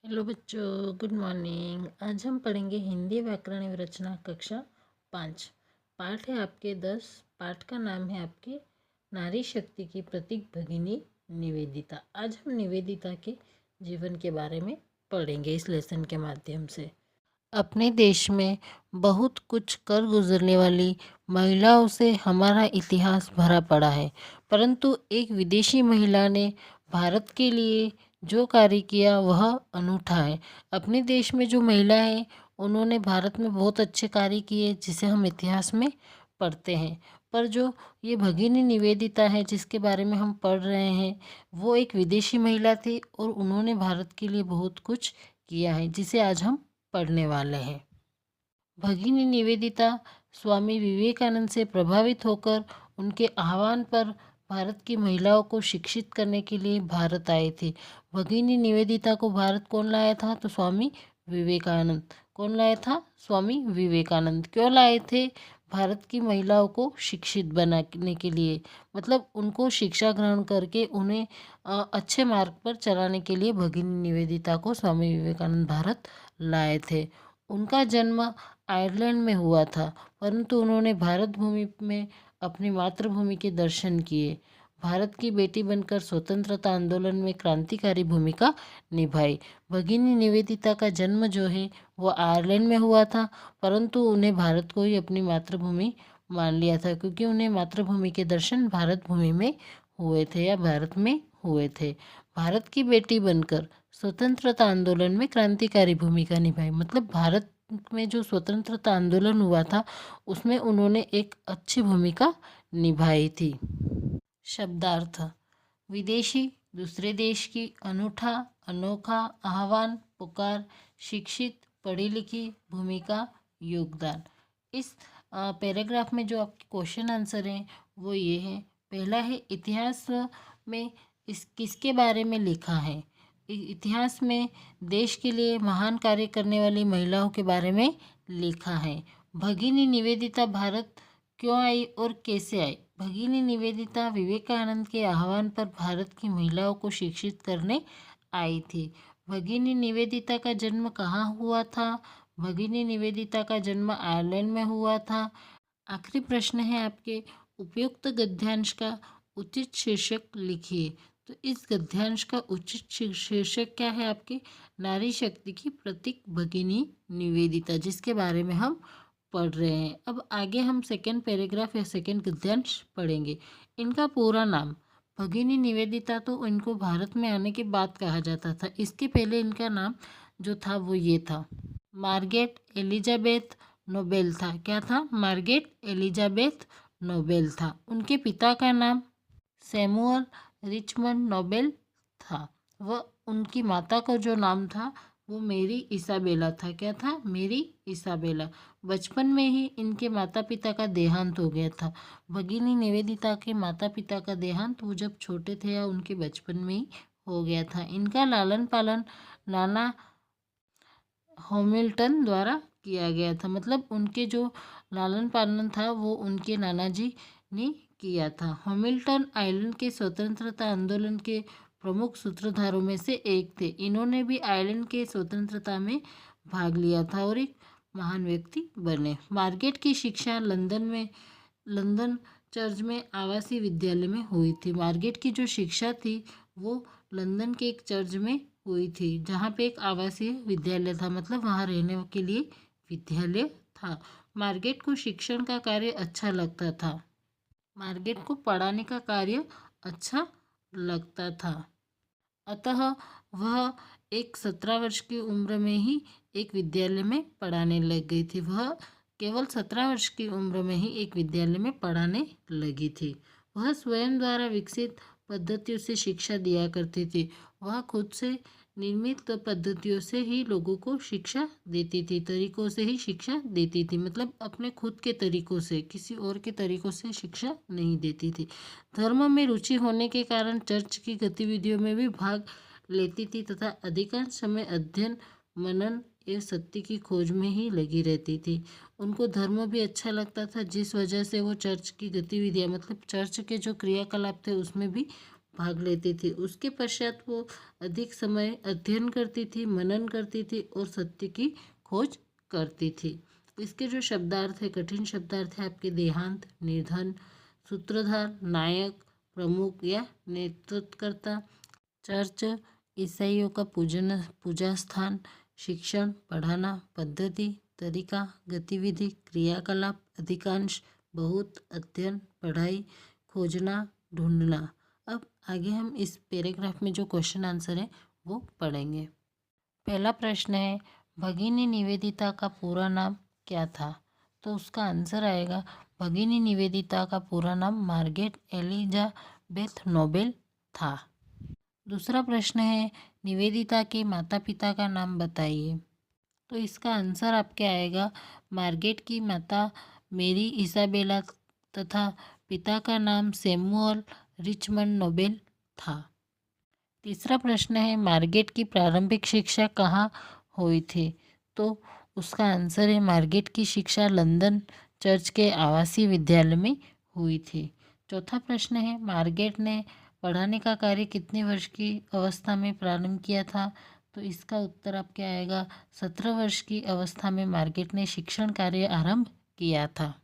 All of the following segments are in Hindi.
हेलो बच्चों, गुड मॉर्निंग। आज हम पढ़ेंगे हिंदी व्याकरण एवं रचना कक्षा 5। पाठ है आपके 10। पाठ का नाम है आपके नारी शक्ति की प्रतीक भगिनी निवेदिता। आज हम निवेदिता के जीवन के बारे में पढ़ेंगे इस लेसन के माध्यम से। अपने देश में बहुत कुछ कर गुजरने वाली महिलाओं से हमारा इतिहास भरा पड़ा है, परंतु एक विदेशी महिला ने भारत के लिए जो कार्य किया वह अनूठा है। अपने देश में जो महिला है उन्होंने भारत में बहुत अच्छे कार्य किए जिसे हम इतिहास में पढ़ते हैं। पर जो ये भगिनी निवेदिता है जिसके बारे में हम पढ़ रहे हैं, वो एक विदेशी महिला थी और उन्होंने भारत के लिए बहुत कुछ किया है जिसे आज हम पढ़ने वाले हैं। भगिनी निवेदिता स्वामी विवेकानंद से प्रभावित होकर उनके आह्वान पर भारत की महिलाओं को शिक्षित करने के लिए भारत आए थे। भगिनी निवेदिता को भारत कौन लाया था? तो स्वामी विवेकानंद। कौन लाया था? स्वामी विवेकानंद। क्यों लाए थे? भारत की महिलाओं को शिक्षित बनाने के लिए, मतलब उनको शिक्षा ग्रहण करके उन्हें अच्छे मार्ग पर चलाने के लिए भगिनी निवेदिता को स्वामी विवेकानंद भारत लाए थे। उनका जन्म आयरलैंड में हुआ था, परंतु उन्होंने भारत भूमि में अपनी मातृभूमि के दर्शन किए। भारत की बेटी बनकर स्वतंत्रता आंदोलन में क्रांतिकारी भूमिका निभाई। भगिनी निवेदिता का जन्म जो है वो आयरलैंड में हुआ था, परंतु उन्हें भारत को ही अपनी मातृभूमि मान लिया था, क्योंकि उन्हें मातृभूमि के दर्शन भारत भूमि में हुए थे या भारत में हुए थे। भारत की बेटी बनकर स्वतंत्रता आंदोलन में क्रांतिकारी भूमिका निभाई, मतलब भारत में जो स्वतंत्रता आंदोलन हुआ था उसमें उन्होंने एक अच्छी भूमिका निभाई थी। शब्दार्थ: विदेशी, दूसरे देश की, अनूठा, अनोखा, आह्वान, पुकार, शिक्षित, पढ़ी लिखी, भूमिका, योगदान। इस पैराग्राफ में जो आपके क्वेश्चन आंसर हैं वो ये हैं। पहला है, इतिहास में इस किसके बारे में लिखा है? इतिहास में देश के लिए महान कार्य करने वाली महिलाओं के बारे में लिखा है। भगिनी निवेदिता भारत क्यों आई और कैसे आई? भगिनी निवेदिता विवेकानंद के आह्वान पर भारत की महिलाओं को शिक्षित करने आई थी। भगिनी निवेदिता का जन्म कहाँ हुआ था? भगिनी निवेदिता का जन्म आयरलैंड में हुआ था। आखिरी प्रश्न है आपके, उपयुक्त गद्यांश का उचित शीर्षक लिखिए। तो इस गद्यांश का उचित शीर्षक क्या है आपके? नारी शक्ति की प्रतीक भगिनी निवेदिता, जिसके बारे में हम पढ़ रहे हैं। अब आगे हम सेकेंड पैराग्राफ या सेकेंड गद्यांश पढ़ेंगे। इनका पूरा नाम भगिनी निवेदिता तो इनको भारत में आने के बाद कहा जाता था। इसके पहले इनका नाम जो था वो ये था, मार्गरेट एलिजाबेथ नोबेल था। क्या था? मार्गरेट एलिजाबेथ नोबेल था। उनके पिता का नाम सैमुअल रिचमंड नोबेल था। वह उनकी माता का जो नाम था वो मेरी इसाबेला था। क्या था? मेरी इसाबेला। बचपन में ही इनके माता पिता का देहांत हो गया था। भगिनी निवेदिता के माता पिता का देहांत वो जब छोटे थे या उनके बचपन में ही हो गया था। इनका लालन पालन नाना हैमिल्टन द्वारा किया गया था, मतलब उनके जो लालन पालन था वो उनके नाना जी ने किया था। हैमिल्टन आयरलैंड के स्वतंत्रता आंदोलन के प्रमुख सूत्रधारों में से एक थे। इन्होंने भी आयरलैंड के स्वतंत्रता में भाग लिया था और एक महान व्यक्ति बने। मार्गरेट की शिक्षा लंदन चर्च में आवासीय विद्यालय में हुई थी। मार्गरेट की जो शिक्षा थी वो लंदन के एक चर्च में हुई थी, जहाँ पे एक आवासीय विद्यालय था, मतलब वहाँ रहने के लिए विद्यालय था। मार्गरेट को शिक्षण का कार्य अच्छा लगता था। मार्गरेट को पढ़ाने का कार्य अच्छा लगता था, अतः वह एक 17 वर्ष की उम्र में ही एक विद्यालय में पढ़ाने लग गई थी। वह केवल 17 वर्ष की उम्र में ही एक विद्यालय में पढ़ाने लगी थी। वह स्वयं द्वारा विकसित पद्धतियों से शिक्षा दिया करती थी। वह खुद से निर्मित पद्धतियों से ही लोगों को शिक्षा देती थी, तरीकों से ही शिक्षा देती थी, मतलब अपने खुद के तरीकों से, किसी और के तरीकों से शिक्षा नहीं देती थी। धर्म में रुचि होने के कारण चर्च की गतिविधियों में भी भाग लेती थी तथा अधिकांश समय अध्ययन, मनन एवं सत्य की खोज में ही लगी रहती थी। उनको धर्म भी अच्छा लगता था, जिस वजह से वो चर्च की गतिविधियाँ, मतलब चर्च के जो क्रियाकलाप थे उसमें भी भाग लेती थी। उसके पश्चात वो अधिक समय अध्ययन करती थी, मनन करती थी और सत्य की खोज करती थी। इसके जो शब्दार्थ है, कठिन शब्दार्थ है आपके देहांत, निर्धन, सूत्रधार, नायक, प्रमुख या नेतृत्वकर्ता, चर्च, ईसाइयों का पूजा स्थान, शिक्षण, पढ़ाना, पद्धति, तरीका, गतिविधि, क्रियाकलाप, अधिकांश, बहुत, अध्ययन, पढ़ाई, खोजना, ढूंढना। अब आगे हम इस पैराग्राफ में जो क्वेश्चन आंसर है वो पढ़ेंगे। पहला प्रश्न है, भगिनी निवेदिता का पूरा नाम क्या था? तो उसका आंसर आएगा, भगिनी निवेदिता का पूरा नाम मार्गरेट एलिजाबेथ नोबेल था। दूसरा प्रश्न है, निवेदिता के माता पिता का नाम बताइए। तो इसका आंसर आपके आएगा, मार्गरेट की माता मेरी इसाबेला तथा पिता का नाम सैमुअल रिचमंड नोबेल था। तीसरा प्रश्न है, मार्गरेट की प्रारंभिक शिक्षा कहाँ हुई थी? तो उसका आंसर है, मार्गरेट की शिक्षा लंदन चर्च के आवासीय विद्यालय में हुई थी। चौथा प्रश्न है, मार्गरेट ने पढ़ाने का कार्य कितने वर्ष की अवस्था में प्रारंभ किया था? तो इसका उत्तर आपके आएगा, 17 वर्ष की अवस्था में मार्गरेट ने शिक्षण कार्य आरंभ किया था।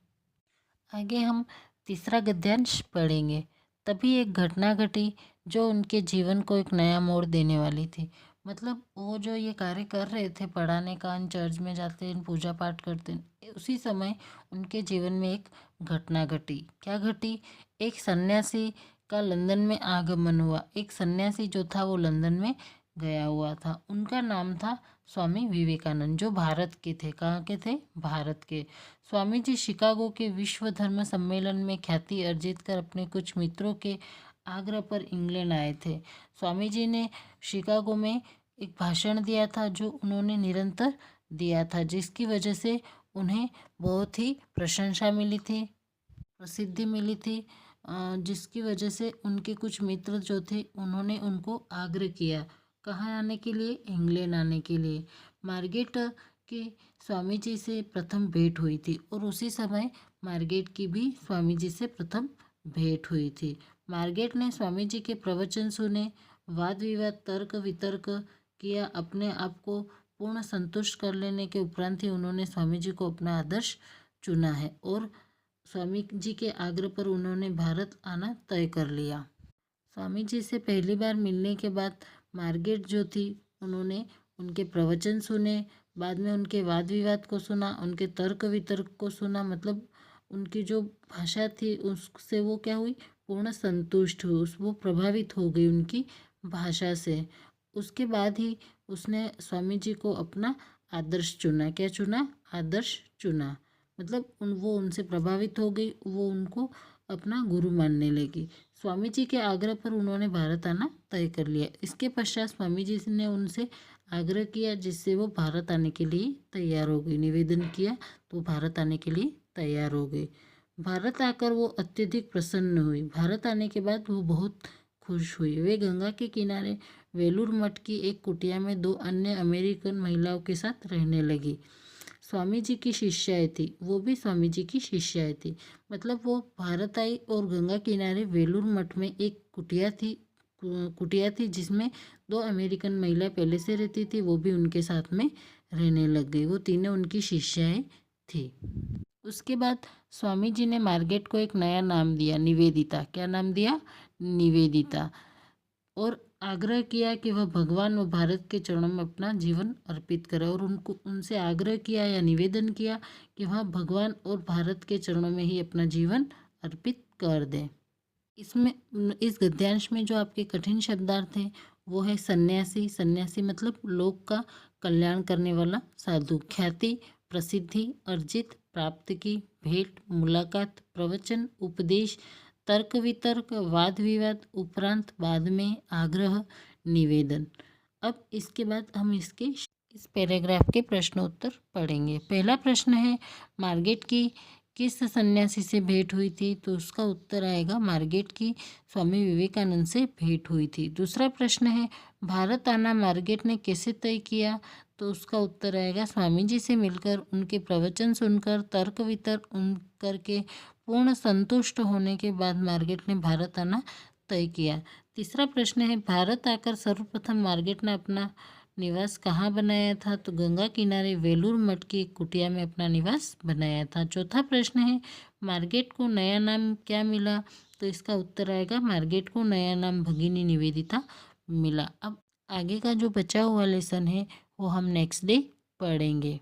आगे हम तीसरा गद्यांश पढ़ेंगे। तभी एक घटना घटी जो उनके जीवन को एक नया मोड़ देने वाली थी। मतलब वो जो ये कार्य कर रहे थे, पढ़ाने का, चर्च में जाते हैं, पूजा पाठ करते हैं, उसी समय उनके जीवन में एक घटना घटी। क्या घटी? एक सन्यासी का लंदन में आगमन हुआ। एक सन्यासी जो था वो लंदन में गया हुआ था। उनका नाम था स्वामी विवेकानंद, जो भारत के थे। कहाँ के थे? भारत के। स्वामी जी शिकागो के विश्व धर्म सम्मेलन में ख्याति अर्जित कर अपने कुछ मित्रों के आग्रह पर इंग्लैंड आए थे। स्वामी जी ने शिकागो में एक भाषण दिया था जो उन्होंने निरंतर दिया था, जिसकी वजह से उन्हें बहुत ही प्रशंसा मिली थी, प्रसिद्धि मिली थी, जिसकी वजह से उनके कुछ मित्र जो थे उन्होंने उनको आग्रह किया। कहाँ आने के लिए? इंग्लैंड आने के लिए। मार्गरेट के स्वामी जी से प्रथम भेंट हुई थी और उसी समय मार्गरेट की भी स्वामी जी से प्रथम भेंट हुई थी। मार्गरेट ने स्वामी जी के प्रवचन सुने, वाद विवाद, तर्क वितर्क किया। अपने आप को पूर्ण संतुष्ट कर लेने के उपरांत ही उन्होंने स्वामी जी को अपना आदर्श चुना है और स्वामी जी के आग्रह पर उन्होंने भारत आना तय कर लिया। स्वामी जी से पहली बार मिलने के बाद मार्गरेट जो थी, उन्होंने उनके प्रवचन सुने, बाद में उनके वाद विवाद को सुना, उनके तर्क वितर्क को सुना। मतलब उनकी जो भाषा थी उससे वो क्या हुई? पूर्ण संतुष्ट हुई, वो प्रभावित हो गई उनकी भाषा से। उसके बाद ही उसने स्वामी जी को अपना आदर्श चुना। क्या चुना? आदर्श चुना। मतलब वो उनसे प्रभावित हो गई, वो उनको अपना गुरु मानने लगी। स्वामी जी के आग्रह पर उन्होंने भारत आना तय कर लिया। इसके पश्चात स्वामी जी ने उनसे आग्रह किया, जिससे वो भारत आने के लिए तैयार हो गई। निवेदन किया तो भारत आने के लिए तैयार हो गई। भारत आकर वो अत्यधिक प्रसन्न हुई। भारत आने के बाद वो बहुत खुश हुई। वे गंगा के किनारे वेलूर मठ की एक कुटिया में 2 अन्य अमेरिकन महिलाओं के साथ रहने लगी। स्वामी जी की शिष्याएं थी, वो भी स्वामी जी की शिष्याएं थी। मतलब वो भारत आई और गंगा किनारे वेलूर मठ में एक कुटिया थी जिसमें 2 अमेरिकन महिला पहले से रहती थी, वो भी उनके साथ में रहने लग गई। वो तीनों उनकी शिष्याएं थी। उसके बाद स्वामी जी ने मार्गरेट को एक नया नाम दिया, निवेदिता। क्या नाम दिया? निवेदिता। और आग्रह किया कि वह भगवान व भारत के चरणों में अपना जीवन अर्पित करे। और उनसे आग्रह किया या निवेदन किया कि वह भगवान और भारत के चरणों में ही अपना जीवन अर्पित कर दें। इसमें इस गद्यांश में जो आपके कठिन शब्दार्थ हैं वो है सन्यासी। सन्यासी मतलब लोक का कल्याण करने वाला साधु। ख्याति, प्रसिद्धि, अर्जित, प्राप्त की, भेंट, मुलाकात, प्रवचन, उपदेश, तर्क वितर्क, वाद विवाद, उपरांत, बाद में, आग्रह, निवेदन। अब इसके बाद हम इस पैराग्राफ के प्रश्नोत्तर पढ़ेंगे। पहला प्रश्न है, मार्गरेट की किस सन्यासी से भेंट हुई थी? तो उसका उत्तर आएगा, मार्गरेट की स्वामी विवेकानंद से भेंट हुई थी। दूसरा प्रश्न है, भारत आना मार्गरेट ने कैसे तय किया? तो उसका उत्तर आएगा, स्वामी जी से मिलकर, उनके प्रवचन सुनकर, तर्क वितर्क करके पूर्ण संतुष्ट होने के बाद मार्गरेट ने भारत आना तय किया। तीसरा प्रश्न है, भारत आकर सर्वप्रथम मार्गरेट ने अपना निवास कहाँ बनाया था? तो गंगा किनारे वेलूर मठ की एक कुटिया में अपना निवास बनाया था। चौथा प्रश्न है, मार्गरेट को नया नाम क्या मिला? तो इसका उत्तर आएगा, मार्गरेट को नया नाम भगिनी निवेदिता मिला। अब आगे का जो बचा हुआ लेसन है वो हम नेक्स्ट डे पढ़ेंगे।